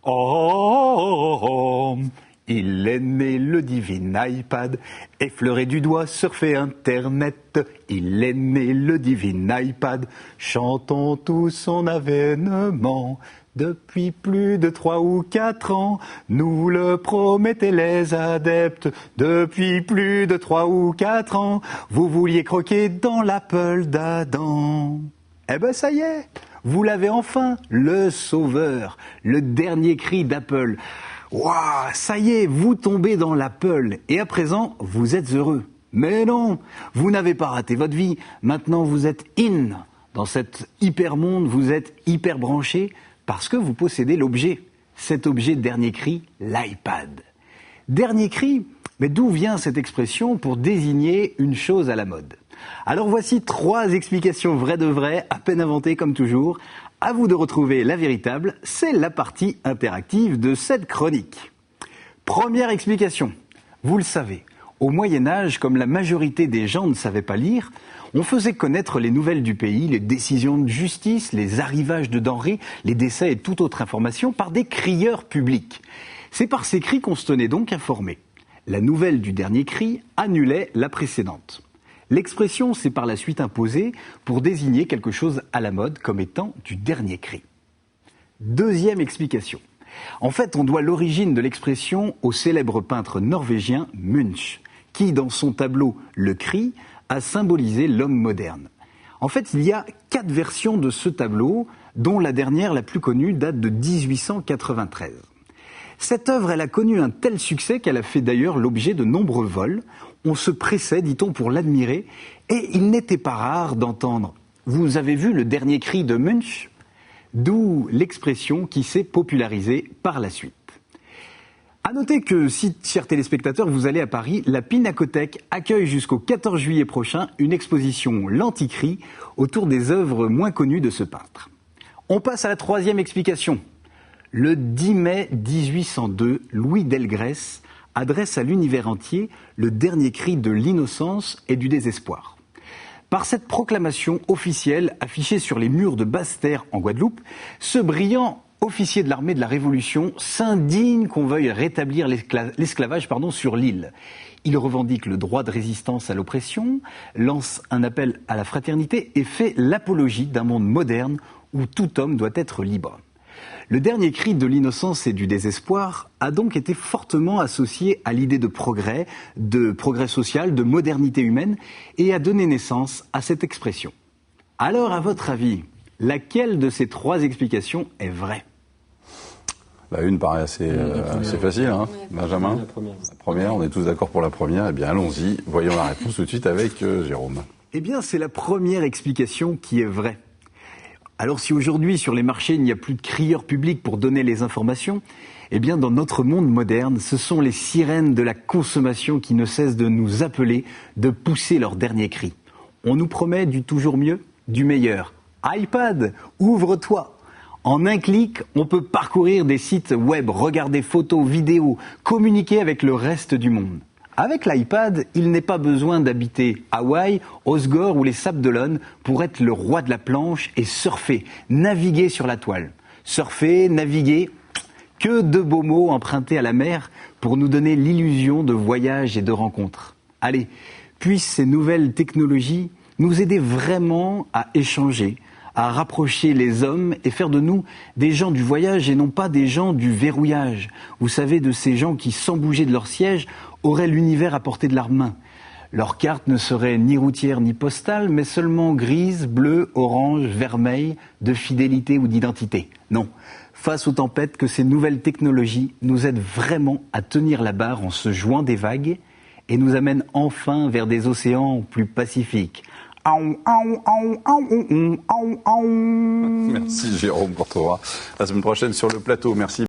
Oh, il est né le divin iPad, effleuré du doigt, surfer Internet. Il est né le divin iPad, chantons tous son avènement. Depuis plus de 3 ou 4 ans, nous le promettaient les adeptes. Depuis plus de 3 ou 4 ans, vous vouliez croquer dans l'Apple d'Adam. Eh ben ça y est, vous l'avez enfin, le sauveur, le dernier cri d'Apple. Waouh, ça y est, vous tombez dans l'Apple et à présent, vous êtes heureux. Mais non, vous n'avez pas raté votre vie. Maintenant, vous êtes in. Dans cet hyper monde, vous êtes hyper branché parce que vous possédez l'objet. Cet objet dernier cri, l'iPad. Dernier cri, mais d'où vient cette expression pour désigner une chose à la mode? Alors voici 3 explications vraies de vraies, à peine inventées comme toujours. À vous de retrouver la véritable, c'est la partie interactive de cette chronique. Première explication, vous le savez, au Moyen-Âge, comme la majorité des gens ne savaient pas lire, on faisait connaître les nouvelles du pays, les décisions de justice, les arrivages de denrées, les décès et toute autre information par des crieurs publics. C'est par ces cris qu'on se tenait donc informé. La nouvelle du dernier cri annulait la précédente. L'expression s'est par la suite imposée pour désigner quelque chose à la mode comme étant du dernier cri. Deuxième explication. En fait, on doit l'origine de l'expression au célèbre peintre norvégien Munch, qui, dans son tableau « Le Cri », a symbolisé l'homme moderne. En fait, il y a 4 versions de ce tableau, dont la dernière, la plus connue, date de 1893. Cette œuvre, elle a connu un tel succès qu'elle a fait d'ailleurs l'objet de nombreux vols. On se pressait, dit-on, pour l'admirer, et il n'était pas rare d'entendre « Vous avez vu le dernier cri de Munch ?» D'où l'expression qui s'est popularisée par la suite. À noter que, si, chers téléspectateurs, vous allez à Paris, la Pinacothèque accueille jusqu'au 14 juillet prochain une exposition L'Anticri autour des œuvres moins connues de ce peintre. On passe à la 3e explication. Le 10 mai 1802, Louis Delgrès adresse à l'univers entier le dernier cri de l'innocence et du désespoir. Par cette proclamation officielle affichée sur les murs de Basse-Terre en Guadeloupe, ce brillant officier de l'armée de la Révolution s'indigne qu'on veuille rétablir l'esclavage sur l'île. Il revendique le droit de résistance à l'oppression, lance un appel à la fraternité et fait l'apologie d'un monde moderne où tout homme doit être libre. Le dernier cri de l'innocence et du désespoir a donc été fortement associé à l'idée de progrès social, de modernité humaine, et a donné naissance à cette expression. Alors, à votre avis, laquelle de ces 3 explications est vraie? La une paraît assez facile, hein, Benjamin? La première. La première, on est tous d'accord pour la première. Eh bien, allons-y, voyons la réponse tout de suite avec Jérôme. Eh bien, c'est la première explication qui est vraie. Alors si aujourd'hui sur les marchés il n'y a plus de crieurs publics pour donner les informations, eh bien dans notre monde moderne, ce sont les sirènes de la consommation qui ne cessent de nous appeler, de pousser leur dernier cri. On nous promet du toujours mieux, du meilleur. iPad, ouvre-toi! En un clic, on peut parcourir des sites web, regarder photos, vidéos, communiquer avec le reste du monde. Avec l'iPad, il n'est pas besoin d'habiter Hawaï, Osgore ou les Sables d'Olonne pour être le roi de la planche et surfer, naviguer sur la toile. Surfer, naviguer, que de beaux mots empruntés à la mer pour nous donner l'illusion de voyage et de rencontres. Allez, puissent ces nouvelles technologies nous aider vraiment à échanger, à rapprocher les hommes et faire de nous des gens du voyage et non pas des gens du verrouillage. Vous savez, de ces gens qui, sans bouger de leur siège, auraient l'univers à portée de leurs mains. Leur carte ne serait ni routière ni postale, mais seulement grise, bleue, orange, vermeille, de fidélité ou d'identité. Non, face aux tempêtes que ces nouvelles technologies nous aident vraiment à tenir la barre en se jouant des vagues et nous amènent enfin vers des océans plus pacifiques. Merci Jérôme pour toi. La semaine prochaine sur le plateau. Merci.